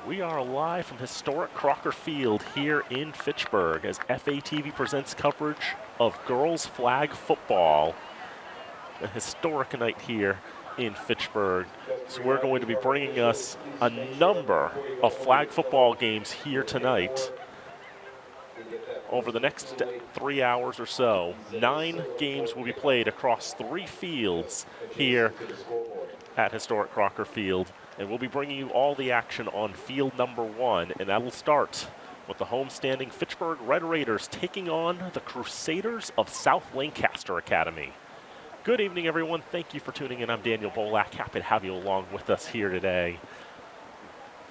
We are live from historic Crocker Field here in Fitchburg as FATV presents coverage of girls flag football. A historic night here in Fitchburg. So we're going to be bringing us a number of flag football games here tonight. Over the next 3 hours or so, 9 games will be played across 3 fields here at historic Crocker Field. And we'll be bringing you all the action on field number 1, and that will start with the homestanding Fitchburg Red Raiders taking on the Crusaders of South Lancaster Academy. Good evening, everyone. Thank you for tuning in. I'm Daniel Bolak. Happy to have you along with us here today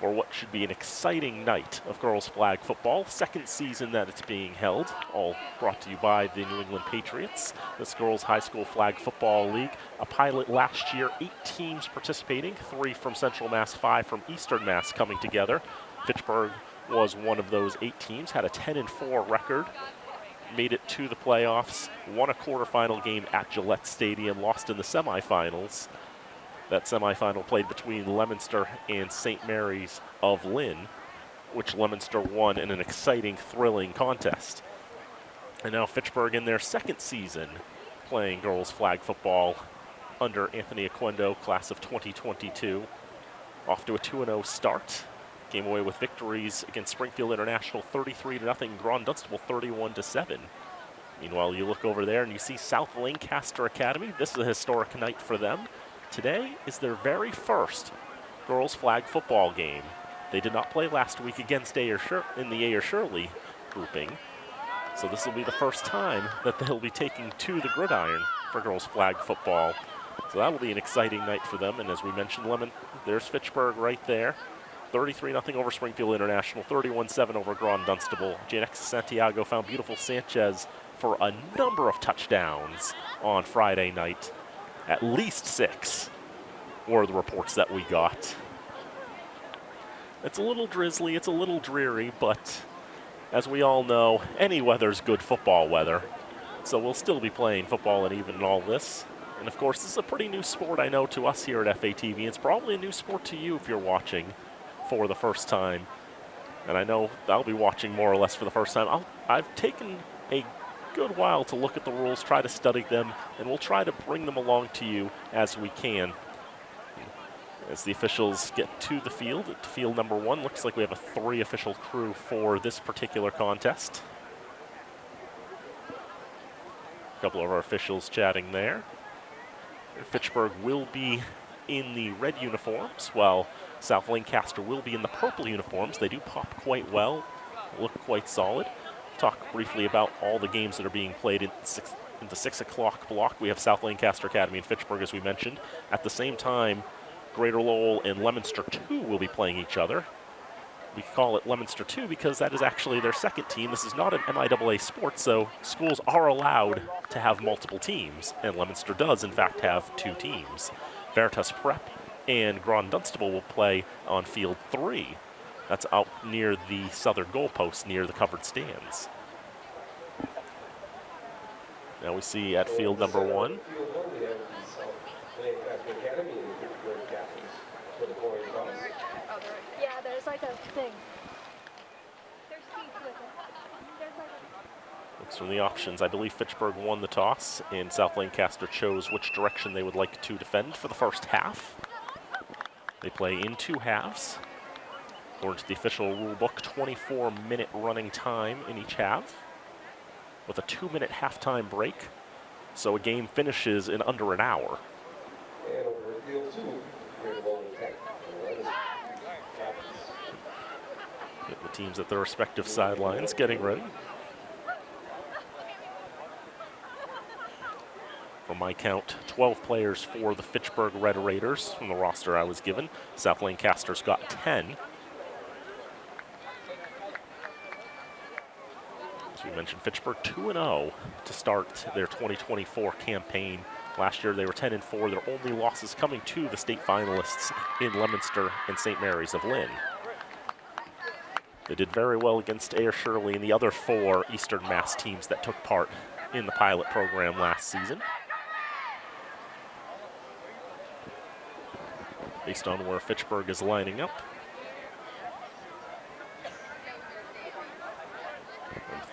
for what should be an exciting night of girls flag football. Second season that it's being held, all brought to you by the New England Patriots. This girls high school flag football league, a pilot last year, 8 teams participating, 3 from Central Mass, 5 from Eastern Mass coming together. Fitchburg was one of those 8 teams, had a 10-4 record, made it to the playoffs, won a quarterfinal game at Gillette Stadium, lost in the semifinals. That semifinal played between Leominster and St. Mary's of Lynn, which Leominster won in an exciting, thrilling contest. And now Fitchburg in their second season playing girls flag football under Anthony Aquendo, class of 2022. Off to a 2-0 start. Came away with victories against Springfield International 33-0, Grand Dunstable 31-7. Meanwhile, you look over there and you see South Lancaster Academy. This is a historic night for them. Today is their very first girls flag football game. They did not play last week against in the Ayer Shirley grouping. So this will be the first time that they'll be taking to the gridiron for girls flag football. So that'll be an exciting night for them. And as we mentioned, there's Fitchburg right there. 33-0 over Springfield International, 31-7 over Grand Dunstable. Janex Santiago found beautiful Sanchez for a number of touchdowns on Friday night. At least 6 were the reports that we got. It's a little drizzly, it's a little dreary, but as we all know, any weather's good football weather. So we'll still be playing football and even all this. And of course, this is a pretty new sport, I know, to us here at FATV. It's probably a new sport to you if you're watching for the first time. And I know I'll be watching more or less for the first time. I've taken a good while to look at the rules, try to study them, and we'll try to bring them along to you as we can. As the officials get to the field, at field number 1, looks like we have a 3 official crew for this particular contest. A couple of our officials chatting there. Fitchburg will be in the red uniforms, while South Lancaster will be in the purple uniforms. They do pop quite well, look quite solid. Talk briefly about all the games that are being played in the 6 o'clock block. We have South Lancaster Academy and Fitchburg, as we mentioned. At the same time, Greater Lowell and Leominster 2 will be playing each other. We call it Leominster 2 because that is actually their second team. This is not an MIAA sport, so schools are allowed to have multiple teams, and Leominster does, in fact, have 2 teams. Veritas Prep and Grand Dunstable will play on field 3. That's out near the southern goalpost, near the covered stands. Now we see at field number 1. Yeah, there's like a thing. There's seats with it. Looks from the options. I believe Fitchburg won the toss, and South Lancaster chose which direction they would like to defend for the first half. They play in 2 halves. According to the official rule book, 24-minute running time in each half with a 2-minute halftime break. So a game finishes in under an hour. Get the teams at their respective sidelines getting ready. From my count, 12 players for the Fitchburg Red Raiders from the roster I was given. South Lancaster's got 10. As we mentioned, Fitchburg 2-0 to start their 2024 campaign. Last year they were 10-4, their only losses coming to the state finalists in Leominster and St. Mary's of Lynn. They did very well against Ayer Shirley and the other 4 Eastern Mass teams that took part in the pilot program last season. Based on where Fitchburg is lining up,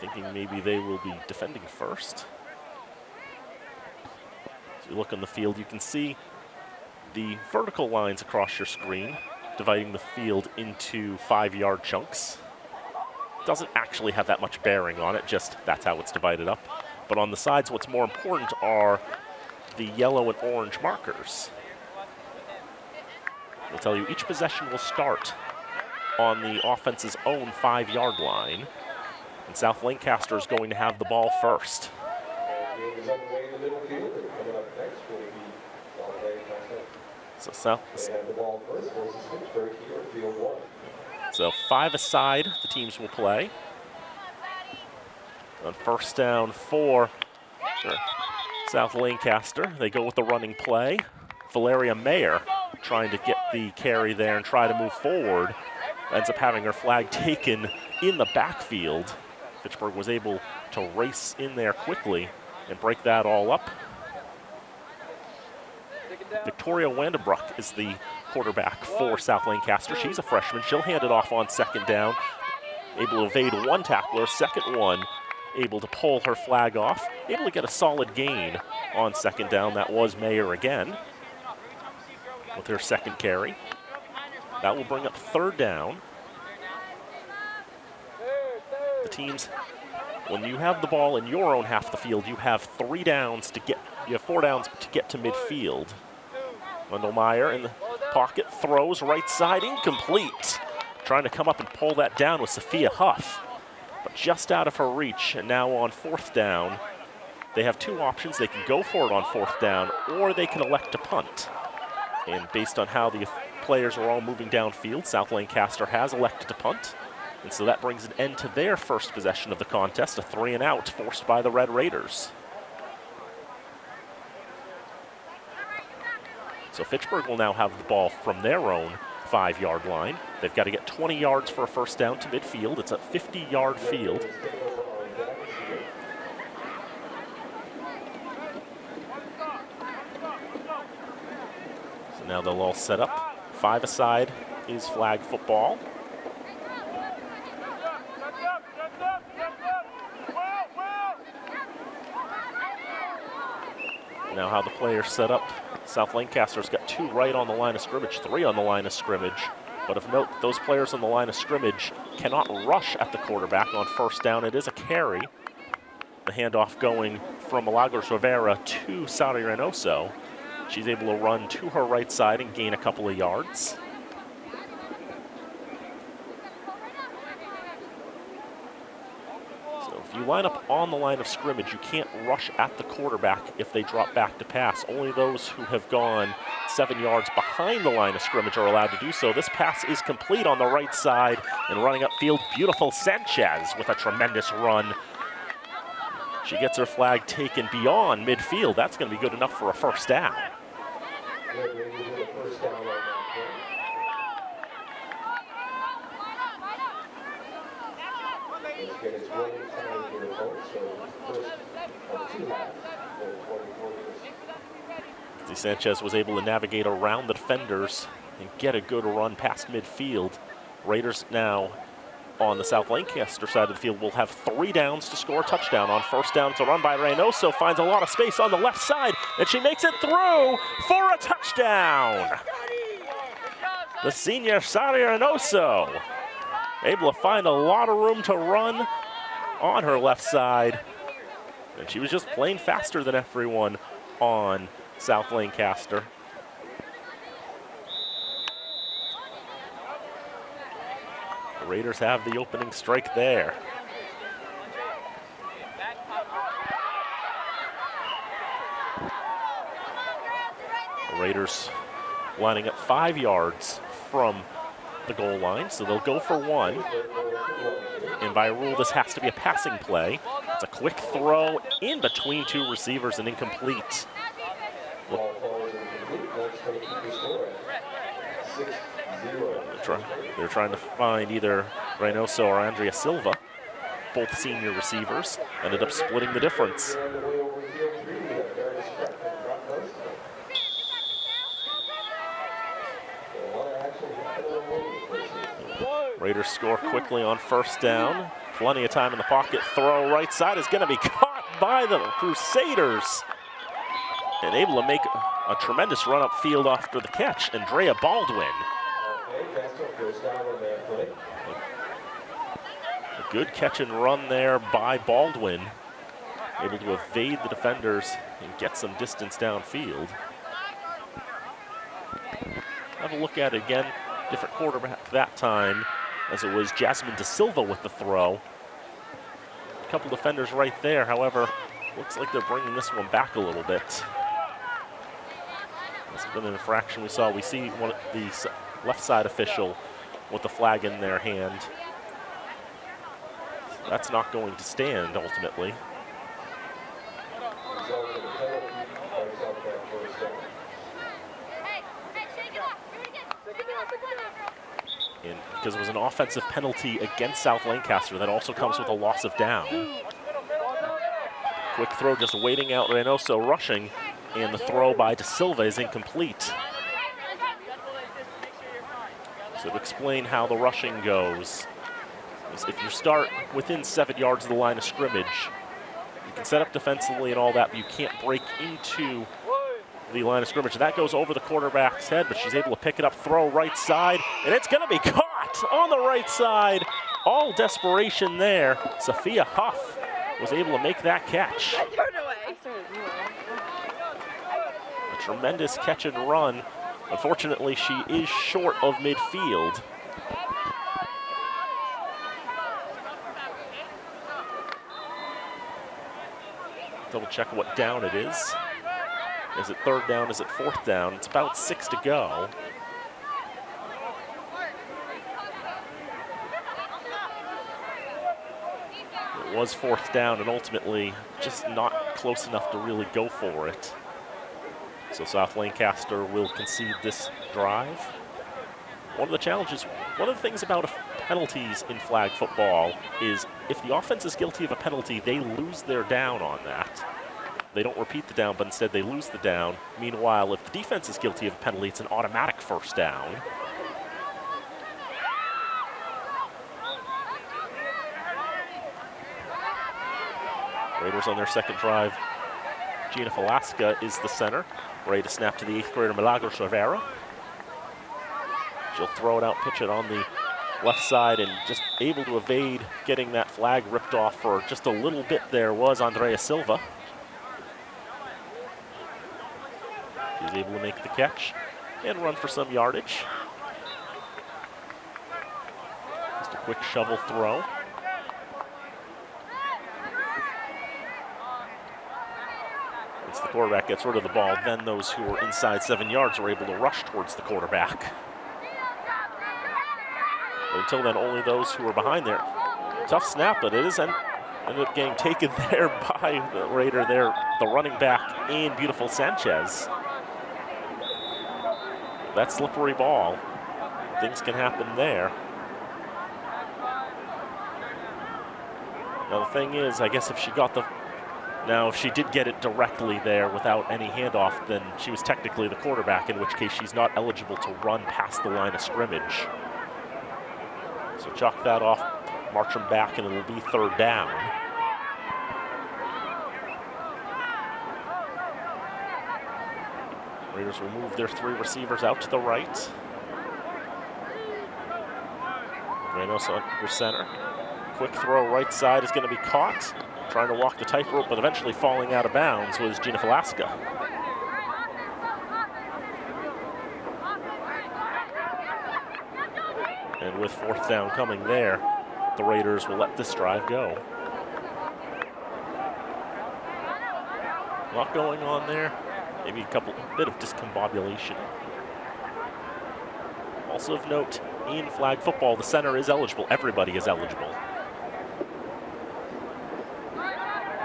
thinking maybe they will be defending first. As you look on the field, you can see the vertical lines across your screen, dividing the field into 5-yard chunks. Doesn't actually have that much bearing on it, just that's how it's divided up. But on the sides, what's more important are the yellow and orange markers. We'll tell you each possession will start on the offense's own 5-yard line. And South Lancaster is going to have the ball first. So 5 aside, the teams will play. On first down for South Lancaster, they go with the running play. Valeria Mayer trying to get the carry there and try to move forward. Ends up having her flag taken in the backfield. Fitchburg was able to race in there quickly and break that all up. Victoria Wandebrook is the quarterback for South Lancaster. She's a freshman. She'll hand it off on second down. Able to evade one tackler, second one able to pull her flag off. Able to get a solid gain on second down. That was Mayer again with her second carry. That will bring up third down. The teams, when you have the ball in your own half the field, you have 4 downs to get to midfield. Wendell Meyer in the pocket, throws right side, incomplete. Trying to come up and pull that down with Sophia Huff, but just out of her reach. And now on fourth down, they have 2 options. They can go for it on fourth down, or they can elect to punt. And based on how the players are all moving downfield, South Lancaster has elected to punt. And so that brings an end to their first possession of the contest, a 3-and-out forced by the Red Raiders. So Fitchburg will now have the ball from their own 5-yard line. They've got to get 20 yards for a first down to midfield. It's a 50-yard field. So now they'll all set up. 5 aside is flag football. Now how the players set up. South Lancaster's got 2 right on the line of scrimmage, 3 on the line of scrimmage. But of note, those players on the line of scrimmage cannot rush at the quarterback on first down. It is a carry. The handoff going from Milagros Rivera to Sari Reynoso. She's able to run to her right side and gain a couple of yards. If you line up on the line of scrimmage, you can't rush at the quarterback if they drop back to pass. Only those who have gone 7 yards behind the line of scrimmage are allowed to do so. This pass is complete on the right side, and running upfield, beautiful Sanchez with a tremendous run. She gets her flag taken beyond midfield. That's going to be good enough for a first down. Sanchez was able to navigate around the defenders and get a good run past midfield. Raiders now on the South Lancaster side of the field will have 3 downs to score a touchdown. On first down, it's a run by Reynoso, finds a lot of space on the left side, and she makes it through for a touchdown. The senior Sari Reynoso able to find a lot of room to run on her left side, and she was just playing faster than everyone on South Lancaster. The Raiders have the opening strike there. The Raiders lining up 5 yards from the goal line, so they'll go for 1. And by rule, this has to be a passing play. It's a quick throw in between 2 receivers and incomplete. They're trying to find either Reynoso or Andrea Silva, both senior receivers. Ended up splitting the difference. Raiders score quickly on first down. Plenty of time in the pocket. Throw right side is going to be caught by the Crusaders. And able to make a tremendous run upfield after the catch, Andrea Baldwin. A good catch and run there by Baldwin. Able to evade the defenders and get some distance downfield. Have a look at it again. Different quarterback that time, as it was Jasmine De Silva with the throw. A couple defenders right there, however, looks like they're bringing this one back a little bit. This has been an infraction we saw. We see the left side official with the flag in their hand. That's not going to stand ultimately. And because it was an offensive penalty against South Lancaster that also comes with a loss of down. Quick throw just waiting out Reynoso rushing, and the throw by De Silva is incomplete. So to explain how the rushing goes, is if you start within 7 yards of the line of scrimmage, you can set up defensively and all that, but you can't break into the line of scrimmage. That goes over the quarterback's head, but she's able to pick it up, throw right side, and it's going to be caught on the right side. All desperation there. Sophia Huff was able to make that catch. I threw it away. A tremendous catch and run. Unfortunately, she is short of midfield. Double check what down it is. Is it third down? Is it fourth down? It's about 6 to go. It was fourth down and ultimately just not close enough to really go for it. So South Lancaster will concede this drive. One of the challenges, one of the things about penalties in flag football is if the offense is guilty of a penalty, they lose their down on that. They don't repeat the down, but instead they lose the down. Meanwhile, if the defense is guilty of a penalty, it's an automatic first down. Raiders on their second drive. Gina Velasca is the center. Ready to snap to the 8th grader Milagros Rivera. She'll throw it out, pitch it on the left side, and just able to evade getting that flag ripped off for just a little bit there was Andrea Silva. She's able to make the catch and run for some yardage. Just a quick shovel throw. Once the quarterback gets rid of the ball, then those who are inside 7 yards are able to rush towards the quarterback. But until then, only those who are behind there. Tough snap, but it is ended up getting taken there by the Raider there, the running back in Beautiful Sanchez. That slippery ball, things can happen there. Now the thing is, I guess if she got the, now if she did get it directly there without any handoff, then she was technically the quarterback, in which case she's not eligible to run past the line of scrimmage. So chalk that off, march them back, and it'll be third down. Raiders will move their 3 receivers out to the right. Reynoso under center. Quick throw right side is going to be caught. Trying to walk the tightrope, but eventually falling out of bounds was Gina Velasca. And with fourth down coming there, the Raiders will let this drive go. A lot going on there. Maybe a bit of discombobulation. Also of note, in flag football, the center is eligible. Everybody is eligible.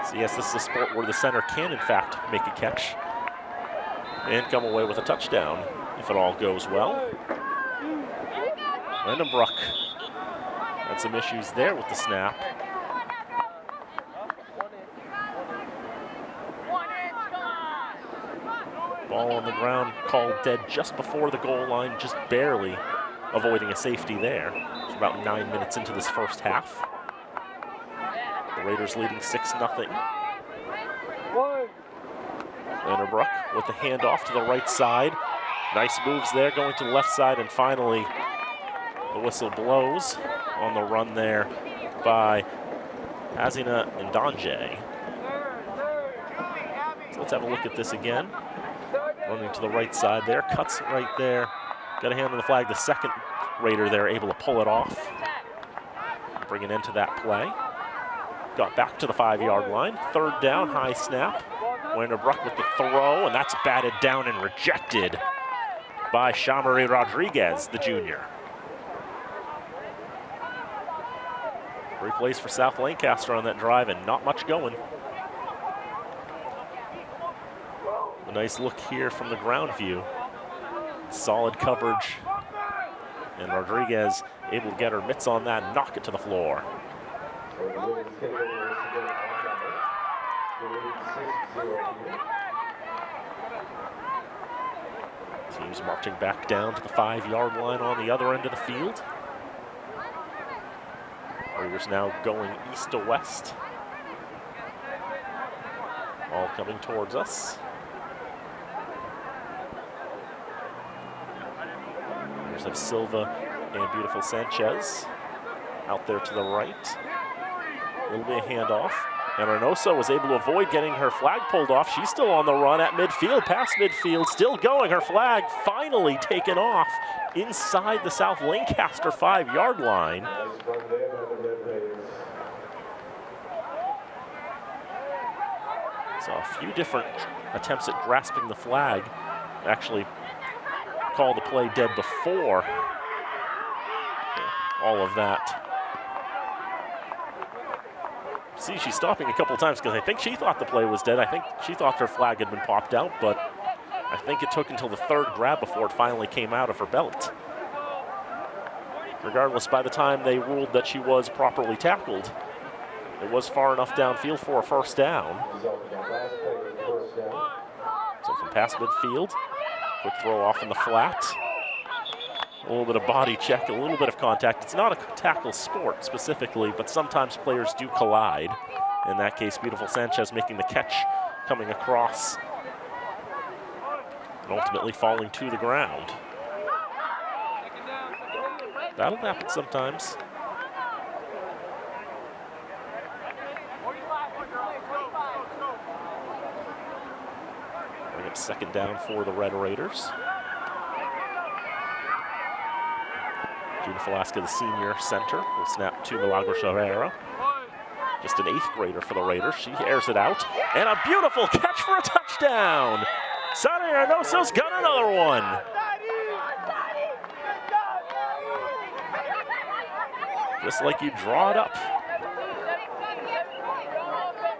So yes, this is a sport where the center can, in fact, make a catch and come away with a touchdown if it all goes well. Vandenbroek had some issues there with the snap. Ball on the ground, called dead just before the goal line, just barely avoiding a safety there. It's about 9 minutes into this first half. The Raiders leading 6-0. Vanderbroek with the handoff to the right side. Nice moves there, going to the left side, and finally the whistle blows on the run there by Hazina Ndanje. So let's have a look at this again. Running to the right side there, cuts right there. Got a hand on the flag. The second Raider there able to pull it off. Bring an end to that play. Got back to the 5-yard line. Third down, high snap. Vanderbroek with the throw, and that's batted down and rejected by Shamari Rodriguez, the junior. Three plays for South Lancaster on that drive, and not much going. A nice look here from the ground view. Solid coverage. And Rodriguez able to get her mitts on that and knock it to the floor. Teams marching back down to the 5-yard line on the other end of the field. Raiders now going east to west. All coming towards us. Raiders have Silva and beautiful Sanchez out there to the right. A little bit of handoff. And Reynoso was able to avoid getting her flag pulled off. She's still on the run at midfield, past midfield, still going. Her flag finally taken off inside the South Lancaster 5-yard line. So a few different attempts at grasping the flag. Actually called the play dead before all of that. See, she's stopping a couple times because I think she thought the play was dead. I think she thought her flag had been popped out, but I think it took until the third grab before it finally came out of her belt. Regardless, by the time they ruled that she was properly tackled, it was far enough downfield for a first down. So from past midfield, quick throw off in the flat. A little bit of body check, a little bit of contact. It's not a tackle sport specifically, but sometimes players do collide. In that case, beautiful Sanchez making the catch, coming across, and ultimately falling to the ground. That'll happen sometimes. Bring up second down for the Red Raiders. Gina Velasquez, the senior center, will snap to Milagros Herrera. Just an 8th grader for the Raiders. She airs it out. And a beautiful catch for a touchdown. Sani Reynoso's got another one. Just like you draw it up.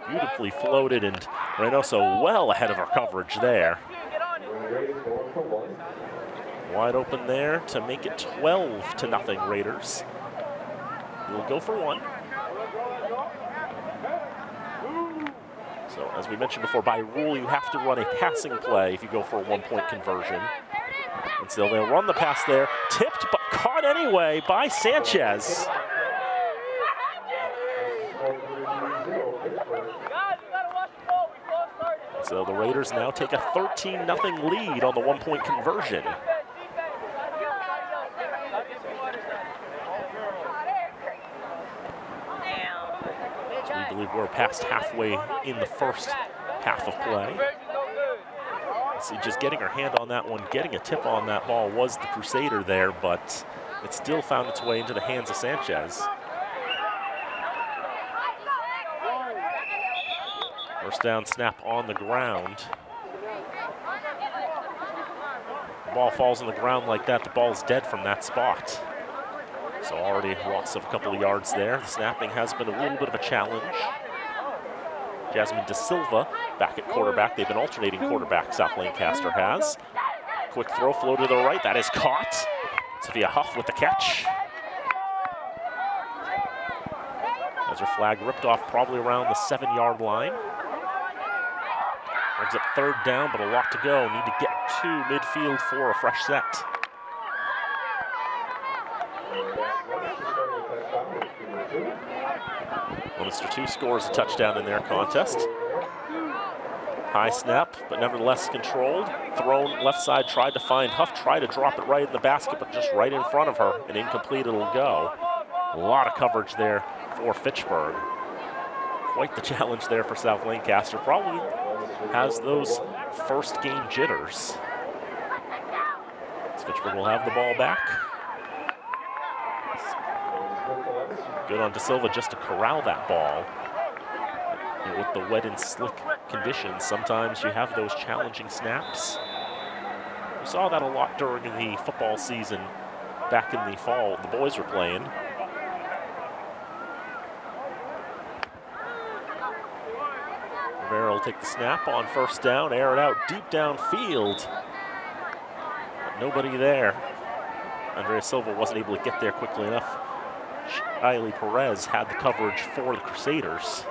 Beautifully floated, and Reynoso well ahead of her coverage there. Wide open there to make it 12-0 Raiders. We'll go for one. So as we mentioned before, by rule, you have to run a passing play if you go for a 1-point conversion. And so they'll run the pass there, tipped but caught anyway by Sanchez. So the Raiders now take a 13-0 lead on the 1-point conversion. We believe we're past halfway in the first half of play. See, just getting her hand on that one, getting a tip on that ball was the Crusader there, but it still found its way into the hands of Sanchez. First down snap on the ground. The ball falls on the ground like that, the ball's dead from that spot. So already a loss of a couple of yards there. The snapping has been a little bit of a challenge. Jasmine De Silva back at quarterback. They've been alternating quarterback, South Lancaster has. Quick throw, flow to the right, that is caught. Sophia Huff with the catch. Has her flag ripped off probably around the 7-yard line. Brings up third down, but a lot to go. Need to get to midfield for a fresh set. Leominster 2 scores a touchdown in their contest. High snap, but nevertheless controlled. Thrown left side, tried to find Huff, tried to drop it right in the basket, but just right in front of her, and incomplete it'll go. A lot of coverage there for Fitchburg. Quite the challenge there for South Lancaster. Probably has those first game jitters. So Fitchburg will have the ball back. Good on De Silva just to corral that ball. And with the wet and slick conditions, sometimes you have those challenging snaps. We saw that a lot during the football season back in the fall. The boys were playing. Rivera will take the snap on first down, air it out deep downfield. But nobody there. Andrea Silva wasn't able to get there quickly enough. Shiley Perez had the coverage for the Crusaders.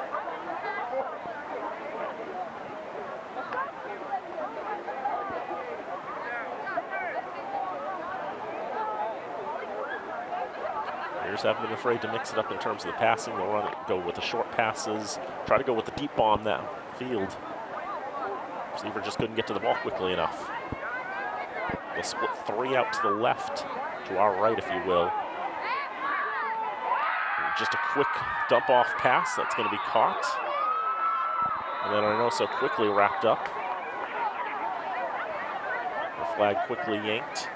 Raiders haven't been afraid to mix it up in terms of the passing. They'll run it, go with the short passes, try to go with the deep bomb that field. Receiver just couldn't get to the ball quickly enough. They'll split three out to the left, to our right, if you will. Just a quick dump off pass that's going to be caught. And then Arnoso quickly wrapped up. The flag quickly yanked.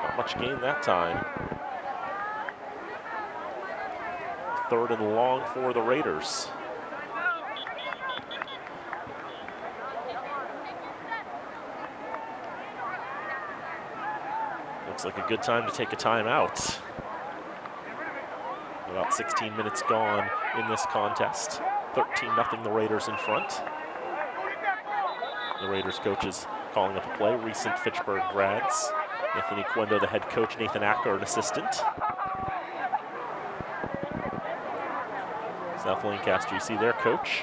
Not much gain that time. 3rd and long for the Raiders. Looks like a good time to take a timeout. About 16 minutes gone in this contest. 13-0 the Raiders in front. The Raiders coaches calling up a play, recent Fitchburg grads. Anthony Quendo, the head coach, Nathan Acker, an assistant. South Lancaster, you see their coach.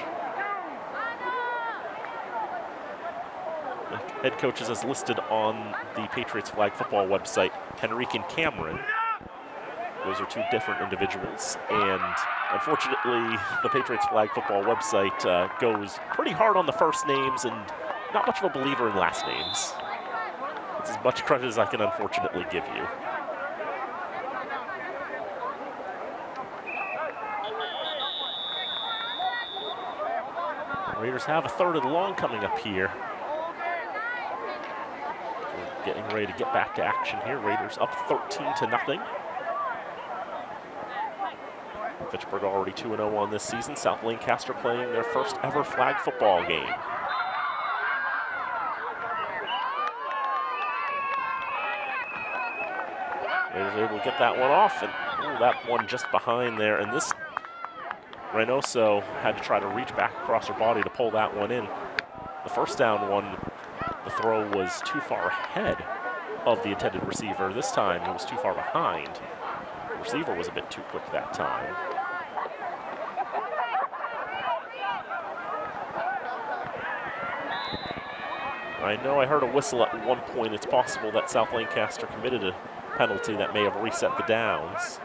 The head coaches as listed on the Patriots Flag Football website, Henrique and Cameron. Those are two different individuals, and unfortunately, the Patriots Flag Football website goes pretty hard on the first names and not much of a believer in last names. It's as much credit as I can unfortunately give you. The Raiders have a 3rd and long coming up here. We're getting ready to get back to action here. Raiders up 13-0. Fitchburg already 2-0 on this season. South Lancaster playing their first ever flag football game. Raiders able to get that one off, and that one just behind there. And this Reynoso had to try to reach back across her body to pull that one in. The first down one, the throw was too far ahead of the intended receiver. This time it was too far behind. The receiver was a bit too quick that time. I know I heard a whistle at one point. It's possible that South Lancaster committed a penalty that may have reset the downs.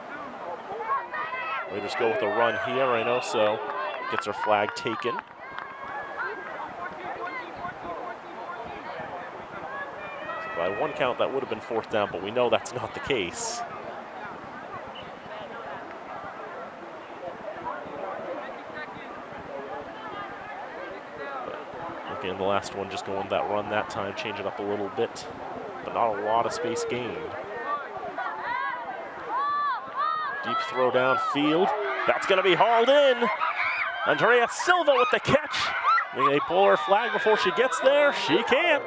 Raiders go with a run here. Reynoso gets her flag taken. So by one count, that would have been 4th down, but we know that's not the case. Again, the last one just going that run that time, change it up a little bit, but not a lot of space gained. Deep throw downfield. That's going to be hauled in. Andrea Silva with the catch. May they pull her flag before she gets there? She can't.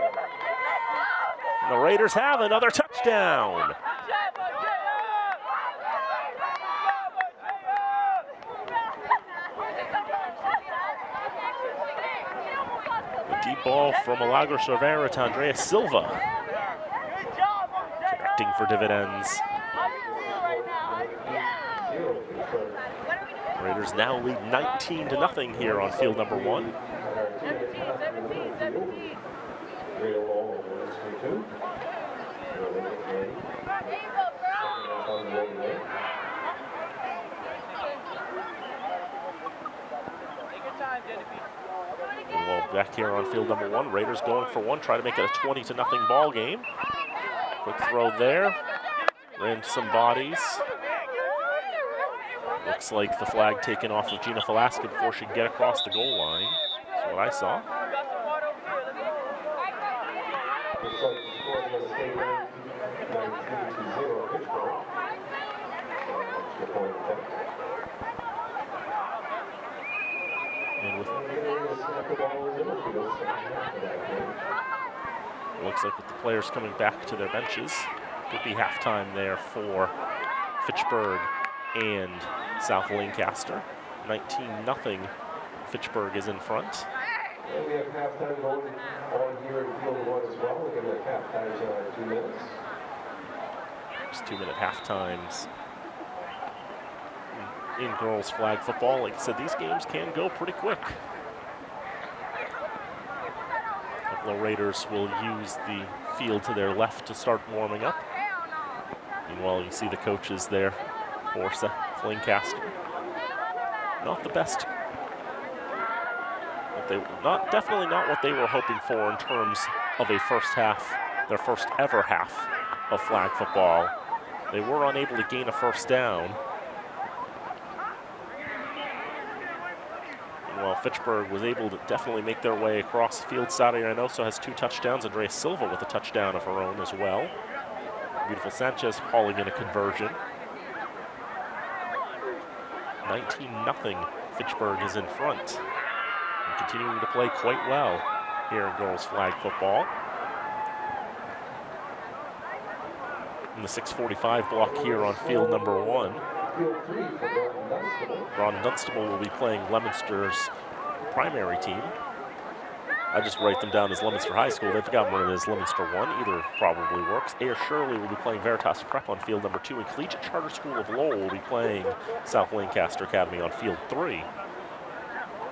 And the Raiders have another touchdown. The deep ball from Milagros Rivera to Andrea Silva. Connecting for dividends. Raiders now lead 19-0 here on field number 1. 17. Back here on field number 1, Raiders going for one, try to make it a 20-0 ball game. Quick throw there, ran some bodies. Looks like the flag taken off of Gina Velasquez before she can get across the goal line. That's what I saw. And with looks like with the players coming back to their benches, could be halftime there for Fitchburg and South Lancaster. 19-0. Fitchburg is in front. And we have halftime going on here in field 1 as well. We're going to have halftime 2 minutes. Just 2-minute halftimes in girls flag football. Like I said, these games can go pretty quick. The Raiders will use the field to their left to start warming up. Meanwhile, you see the coaches there for South Lancaster. Not the best. But definitely not what they were hoping for in terms of a first half, their first ever half of flag football. They were unable to gain a first down. Well, Fitchburg was able to definitely make their way across the field. Saudi Reynoso has 2 touchdowns. Andrea Silva with a touchdown of her own as well. Beautiful Sanchez hauling in a conversion. 19-0. Fitchburg is in front and continuing to play quite well here in girls flag football. In the 6:45 block here on field number 1. Ron Dunstable will be playing Leominster's primary team. I just write them down as Leominster High School. They've got one as Leominster 1. Either probably works. Ayer Shirley will be playing Veritas Prep on field number 2. And Collegiate Charter School of Lowell will be playing South Lancaster Academy on field 3.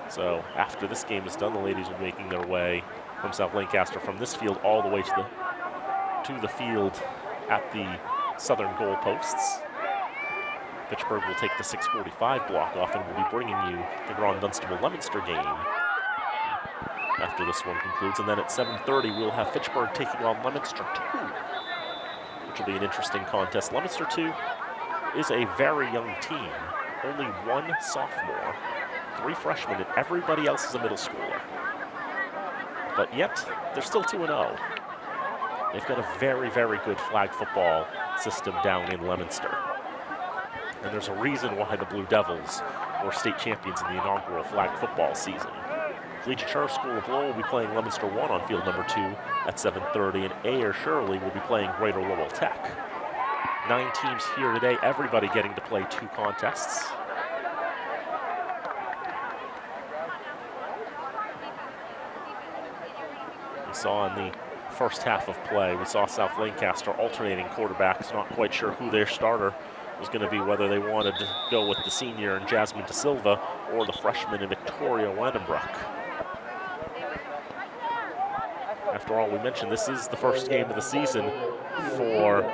So after this game is done, the ladies will be making their way from South Lancaster from this field all the way to the field at the southern goal posts. Fitchburg will take the 6:45 block off and will be bringing you the Ron Dunstable Leominster game after this one concludes. And then at 7:30, we'll have Fitchburg taking on Leominster 2, which will be an interesting contest. Leominster 2 is a very young team. Only 1 sophomore, 3 freshmen, and everybody else is a middle schooler. But yet, they're still 2-0. They've got a very, very good flag football system down in Leominster. And there's a reason why the Blue Devils were state champions in the inaugural flag football season. Collegiate Charter School of Lowell will be playing Leominster 1 on field number 2 at 7:30, and Ayer Shirley will be playing Greater Lowell Tech. 9 teams here today, everybody getting to play 2 contests. We saw in the first half of play, we saw South Lancaster alternating quarterbacks, not quite sure who their starter was going to be, whether they wanted to go with the senior and Jasmine De Silva or the freshman in Victoria Wandenbrook. After all, we mentioned this is the first game of the season for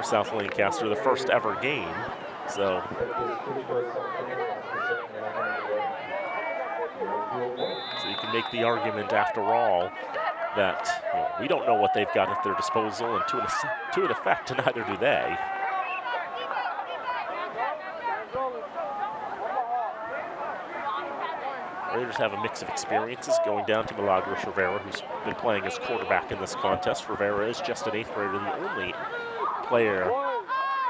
South Lancaster, the first ever game. So you can make the argument, after all, that we don't know what they've got at their disposal, and to an effect, neither do they. Raiders have a mix of experiences, going down to Milagros Rivera, who's been playing as quarterback in this contest. Rivera is just an 8th grader, the only player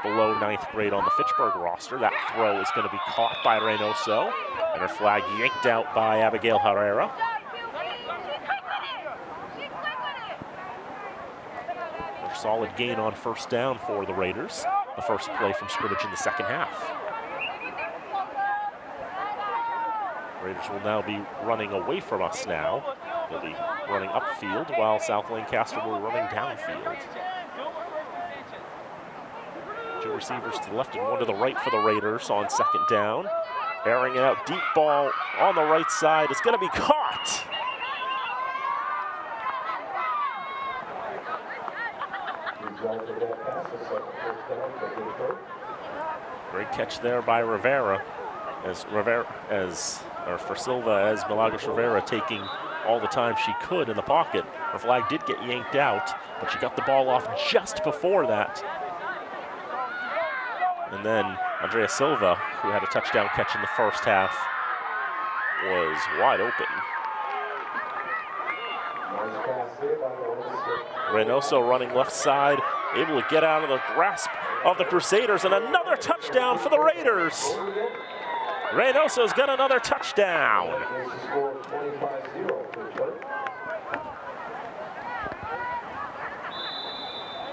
below 9th grade on the Fitchburg roster. That throw is going to be caught by Reynoso, and her flag yanked out by Abigail Herrera. A solid gain on first down for the Raiders. The first play from scrimmage in the second half. Raiders will now be running away from us now. They'll be running upfield while South Lancaster will be running downfield. 2 receivers to the left and 1 to the right for the Raiders on second down. Airing it out, deep ball on the right side. It's going to be caught. Great catch there by Rivera. For Silva, as Milagros Rivera taking all the time she could in the pocket. Her flag did get yanked out, but she got the ball off just before that. And then Andrea Silva, who had a touchdown catch in the first half, was wide open. Reynoso running left side, able to get out of the grasp of the Crusaders, and another touchdown for the Raiders. Reynoso's got another touchdown.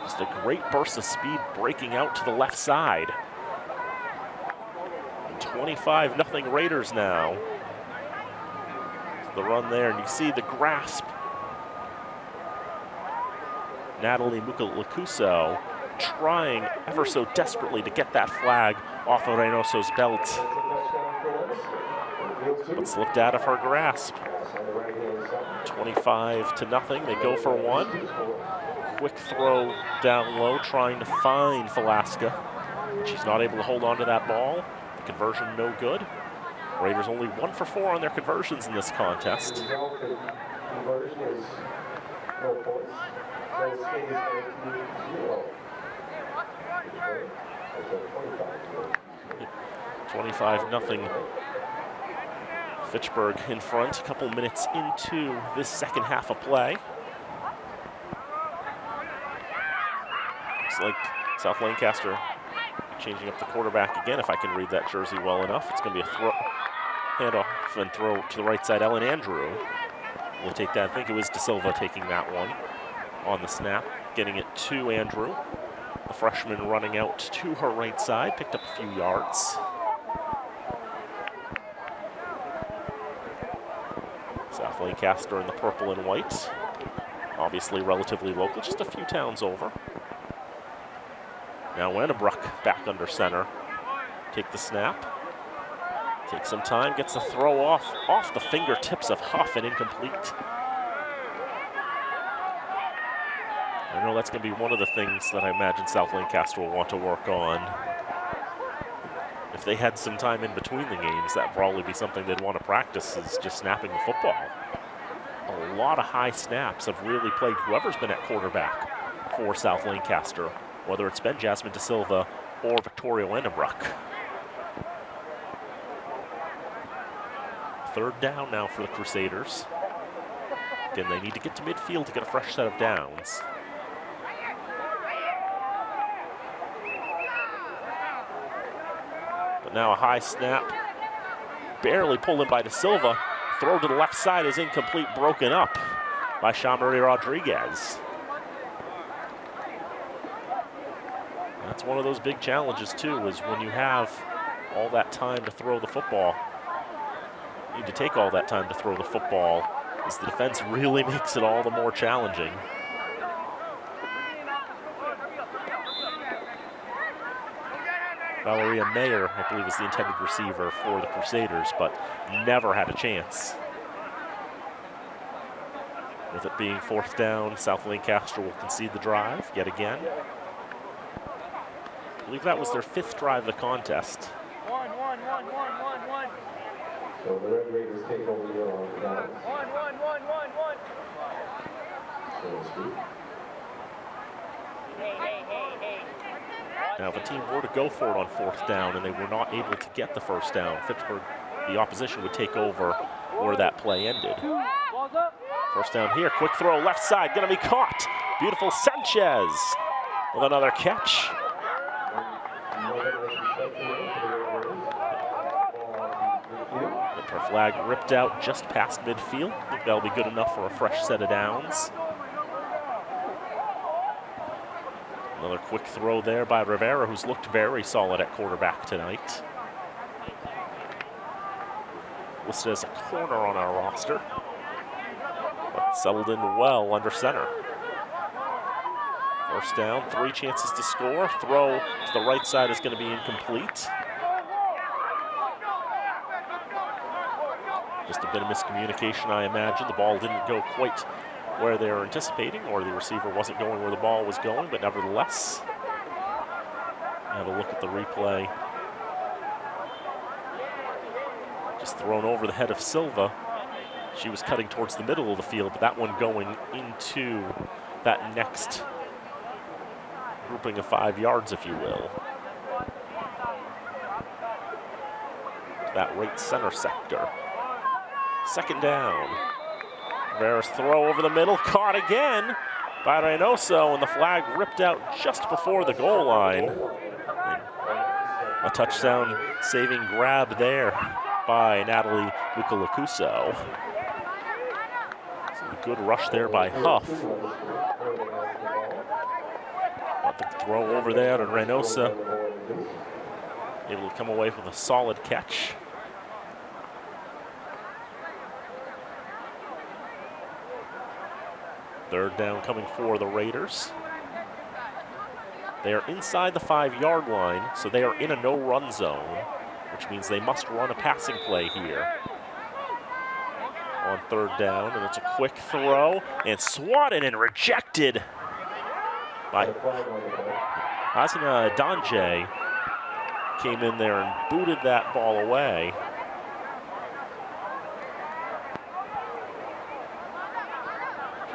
Just a great burst of speed breaking out to the left side. 25-0 Raiders now. The run there, and you see the grasp. Natalie Mukalakuso trying ever so desperately to get that flag off of Reynoso's belt, but slipped out of her grasp. 25-0, they go for one. Quick throw down low, trying to find Velasca. She's not able to hold on to that ball. The conversion no good. Raiders only 1 for 4 on their conversions in this contest. Conversion is no points. So it stays 19-0. 25-0. Fitchburg in front, a couple minutes into this second half of play. Looks like South Lancaster changing up the quarterback again, if I can read that jersey well enough. It's going to be a handoff and throw to the right side. Ellen Andrew will take that. I think it was De Silva taking that one on the snap, getting it to Andrew. The freshman running out to her right side, picked up a few yards. South Lancaster in the purple and white. Obviously relatively local, just a few towns over. Now Wannabruck back under center. Take the snap. Take some time, gets the throw off the fingertips of Huff and incomplete. I know that's going to be one of the things that I imagine South Lancaster will want to work on. If they had some time in between the games, that'd probably be something they'd want to practice, is just snapping the football. A lot of high snaps have really plagued whoever's been at quarterback for South Lancaster, whether it's been Jasmine De Silva or Victoria Wannabruck. Third down now for the Crusaders. Again, they need to get to midfield to get a fresh set of downs. But now a high snap, barely pulled in by De Silva. Throw to the left side is incomplete, broken up by Shamari Rodriguez. That's one of those big challenges too, is when you have all that time to throw the football. You need to take all that time to throw the football, as the defense really makes it all the more challenging. Valeria Mayer, I believe, is the intended receiver for the Crusaders, but never had a chance. With it being fourth down, South Lancaster will concede the drive yet again. I believe that was their 5th drive of the contest. One. So the Red Raiders take over the downs. One. So to speak. Hey. Now, if a team were to go for it on 4th down and they were not able to get the first down, Fitchburg, the opposition, would take over where that play ended. First down here, quick throw, left side, gonna be caught. Beautiful Sanchez with another catch. Her flag ripped out just past midfield. I think that'll be good enough for a fresh set of downs. Another quick throw there by Rivera, who's looked very solid at quarterback tonight. Listed as a corner on our roster, but settled in well under center. First down, 3 chances to score. Throw to the right side is going to be incomplete. Just a bit of miscommunication, I imagine. The ball didn't go quite where they were anticipating, or the receiver wasn't going where the ball was going, but nevertheless, have a look at the replay. Just thrown over the head of Silva. She was cutting towards the middle of the field, but that one going into that next grouping of 5 yards, if you will. That right center sector. Second down. Rivera's throw over the middle, caught again by Reynoso, and the flag ripped out just before the goal line. A touchdown saving grab there by Natalie Mukalakuso. So a good rush there by Huff. Got the throw over there, and Reynoso able to come away with a solid catch. Third down coming for the Raiders. They are inside the 5-yard line, so they are in a no-run zone, which means they must run a passing play here. On third down, and it's a quick throw, and swatted and rejected by Hasina Danje. Came in there and booted that ball away.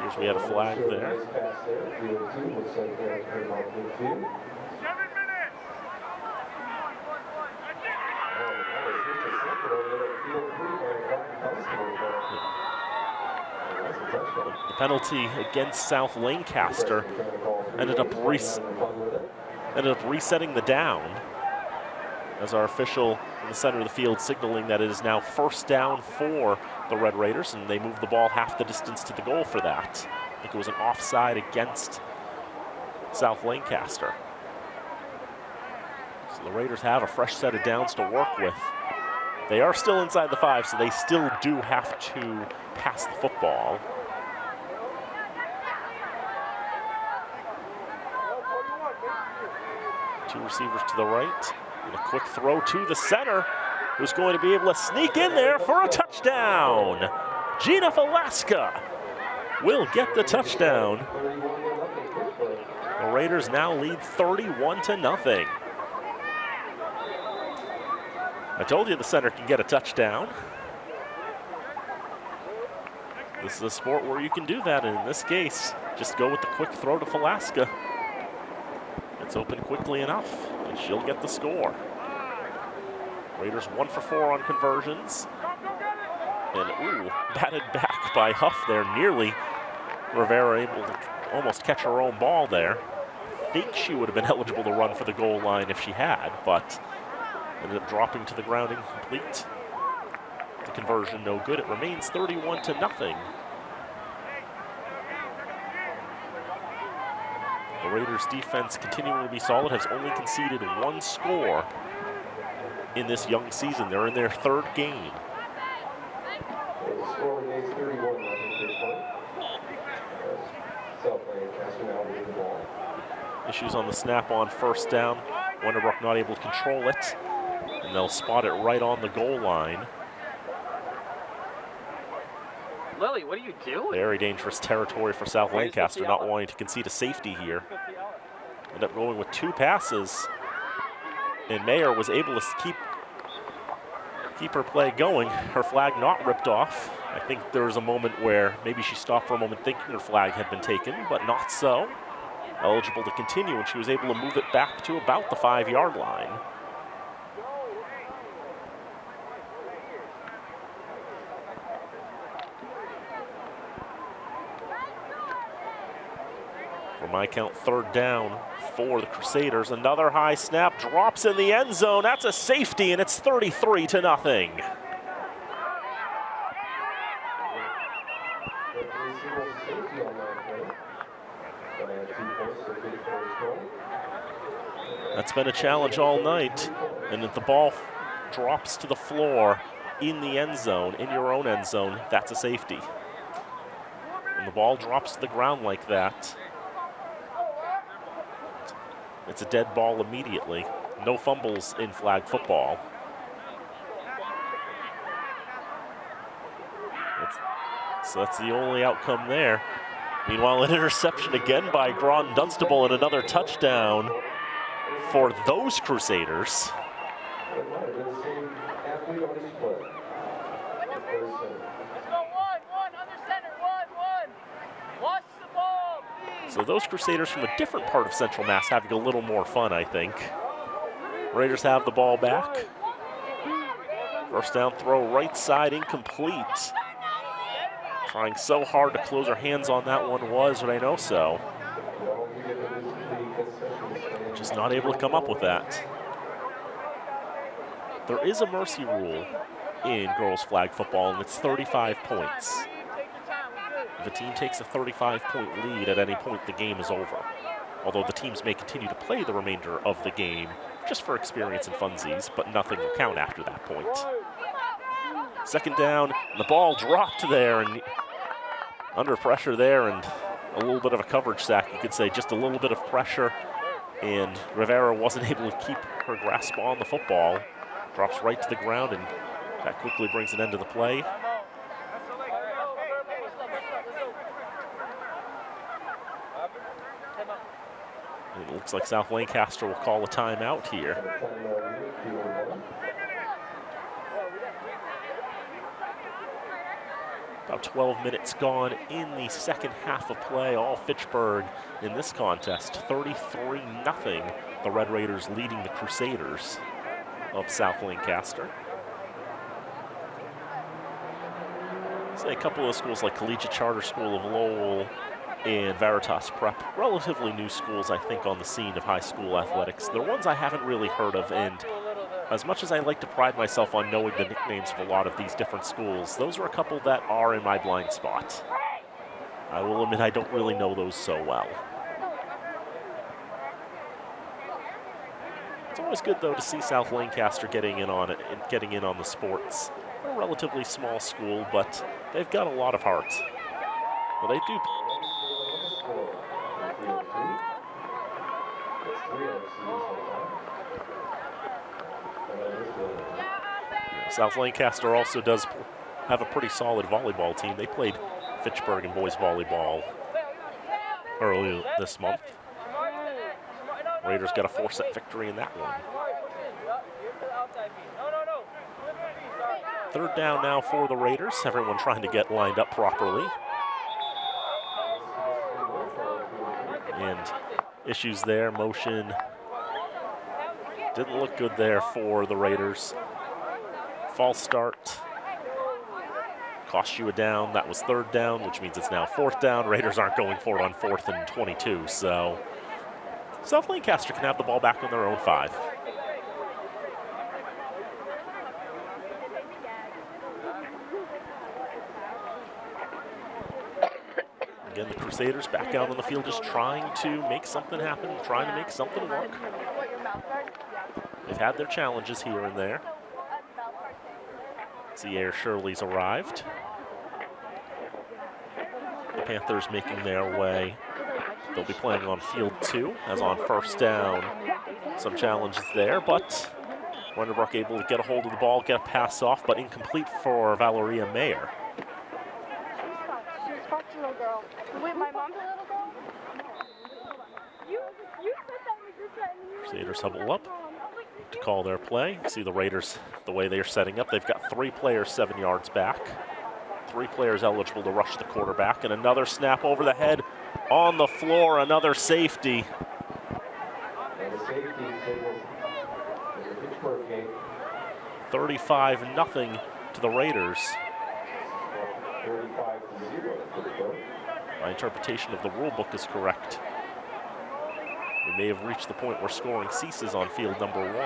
Here's we had a flag there. The penalty against South Lancaster ended up resetting the down, as our official in the center of the field signaling that it is now first down for the Red Raiders, and they moved the ball half the distance to the goal for that. I think it was an offside against South Lancaster. So the Raiders have a fresh set of downs to work with. They are still inside the 5, so they still do have to pass the football. Two receivers to the right. And a quick throw to the center, who's going to be able to sneak in there for a touchdown. Gina Velasca will get the touchdown. The Raiders now lead 31-0. I told you the center can get a touchdown. This is a sport where you can do that, and in this case, just go with the quick throw to Velasca. It's open quickly enough, and she'll get the score. Raiders 1 for 4 on conversions. And ooh, batted back by Huff there. Nearly Rivera able to almost catch her own ball there. I think she would have been eligible to run for the goal line if she had, but ended up dropping to the ground incomplete. The conversion no good. It remains 31-0. The Raiders defense continuing to be solid, has only conceded 1 score in this young season. They're in their 3rd game. The score remains 31-0. South Lancaster now with the ball. Issues on the snap on first down. Wonderbrook not able to control it, and they'll spot it right on the goal line. Lily, what are you doing? Very dangerous territory for South Lancaster, not wanting to concede a safety here. End up going with 2 passes, and Mayer was able to keep her play going. Her flag not ripped off. I think there was a moment where maybe she stopped for a moment thinking her flag had been taken, but not so. Eligible to continue, and she was able to move it back to about the 5-yard line. For my count, 3rd down for the Crusaders. Another high snap, drops in the end zone. That's a safety, and it's 33-0. That's been a challenge all night, and if the ball drops to the floor in the end zone, in your own end zone, that's a safety. When the ball drops to the ground like that, it's a dead ball immediately. No fumbles in flag football. So that's the only outcome there. Meanwhile, an interception again by Gron Dunstable and another touchdown for those Crusaders. So those Crusaders from a different part of Central Mass having a little more fun, I think. Raiders have the ball back. First down throw, right side, incomplete. Trying so hard to close our hands on that one was Reynoso. Just not able to come up with that. There is a mercy rule in girls flag football, and it's 35 points. If a team takes a 35-point lead at any point, the game is over. Although the teams may continue to play the remainder of the game just for experience and funsies, but nothing will count after that point. Second down, and the ball dropped there, and under pressure there, and a little bit of a coverage sack, you could say, just a little bit of pressure, and Rivera wasn't able to keep her grasp on the football. Drops right to the ground, and that quickly brings an end to the play. And it looks like South Lancaster will call a timeout here. About 12 minutes gone in the second half of play. All Fitchburg in this contest, 33-0. The Red Raiders leading the Crusaders of South Lancaster. Say a couple of schools like Collegiate Charter School of Lowell and Veritas Prep, relatively new schools, I think, on the scene of high school athletics. They're ones I haven't really heard of, and as much as I like to pride myself on knowing the nicknames of a lot of these different schools, those are a couple that are in my blind spot. I will admit I don't really know those so well. It's always good, though, to see South Lancaster getting in on it and getting in on the sports. They're a relatively small school, but they've got a lot of heart. Well, they do. South Lancaster also does have a pretty solid volleyball team. They played Fitchburg in boys volleyball earlier this month. Raiders got a 4-set victory in that one. Third down now for the Raiders. Everyone trying to get lined up properly. And issues there, motion didn't look good there for the Raiders. False start cost you a down. That was third down, which means it's now fourth down. Raiders aren't going for it on 4th and 22, so South Lancaster can have the ball back on their own 5. Again, the Crusaders back out on the field just trying to make something happen, trying to make something work. They've had their challenges here and there. Sierra Shirley's arrived. The Panthers making their way. They'll be playing on field 2, as on first down. Some challenges there, but Wonderbrook able to get a hold of the ball, get a pass off, but incomplete for Valeria Mayer. Little girl. Wait, my mom's a little girl? You said that in the group chat and you Crusaders huddle up to call their play. See the Raiders, the way they are setting up. They've got 3 players 7 yards back. 3 players eligible to rush the quarterback. And another snap over the head on the floor. Another safety. And the safety signals the Pittsburgh game. 35-0 to the Raiders. 35-0 to Pittsburgh. My interpretation of the rule book is correct. We may have reached the point where scoring ceases on field number 1. But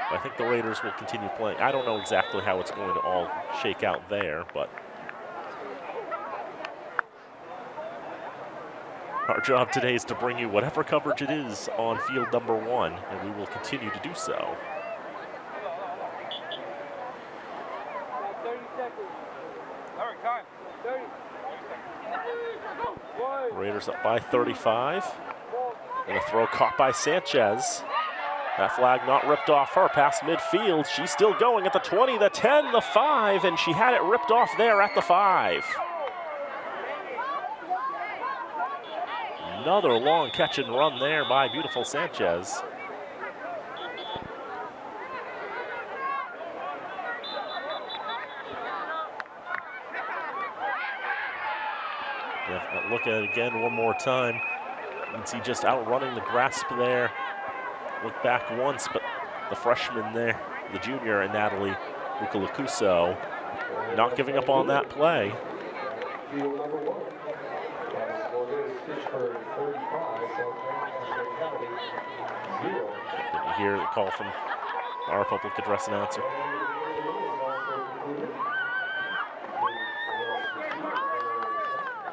I think the Raiders will continue playing. I don't know exactly how it's going to all shake out there, but our job today is to bring you whatever coverage it is on field number 1, and we will continue to do so. 30 seconds. All right, time. 30. Raiders up by 35. And a throw caught by Sanchez. That flag not ripped off her past midfield. She's still going at the 20, the 10, the 5, and she had it ripped off there at the 5. Another long catch and run there by beautiful Sanchez. Look at it again one more time. You can see just outrunning the grasp there. Look back once, but the freshman there, the junior, and Natalie Ukalakuso, not giving up on that play. Field number 1. Score is Fitchburg 35, South Lancaster Academy 0. Did you hear the call from our public address announcer?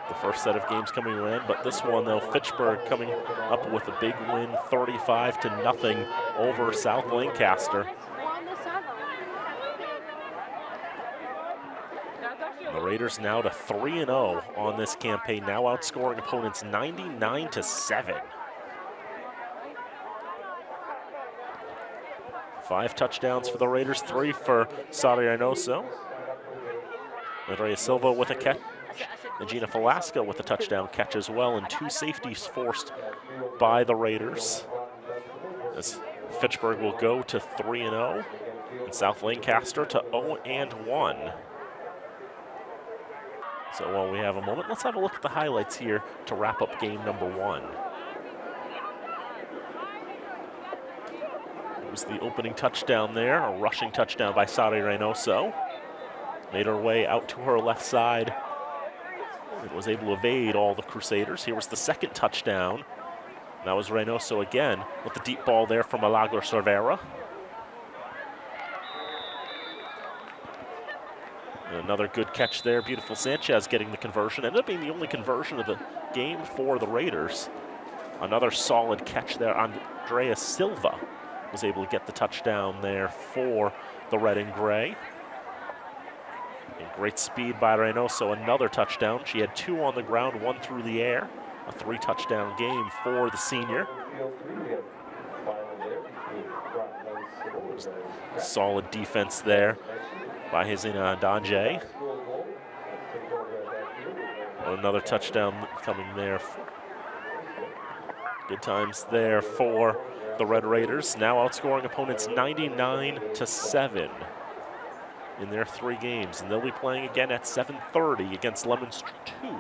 The first set of games coming in, but this one though, Fitchburg coming up with a big win, 35-0 over South Lancaster. The Raiders now to 3-0 on this campaign, now outscoring opponents 99-7. 5 touchdowns for the Raiders, 3 for Sari Reynoso. Andrea Silva with a catch, and Gina Velasco with a touchdown catch as well, and 2 safeties forced by the Raiders. As Fitchburg will go to 3-0, and South Lancaster to 0-1. So while we have a moment, let's have a look at the highlights here to wrap up game number 1. It was the opening touchdown there, a rushing touchdown by Sari Reynoso. Made her way out to her left side and was able to evade all the Crusaders. Here was the second touchdown. That was Reynoso again with the deep ball there from Milagro Cervera. And another good catch there. Beautiful Sanchez getting the conversion. Ended up being the only conversion of the game for the Raiders. Another solid catch there. Andrea Silva was able to get the touchdown there for the red and gray. And great speed by Reynoso, another touchdown. She had 2 on the ground, 1 through the air. A 3-touchdown game for the senior. Solid defense there by Hezina Danje. Another touchdown coming there. Good times there for the Red Raiders, now outscoring opponents 99-7 in their 3 games. And they'll be playing again at 7:30 against Leominster 2.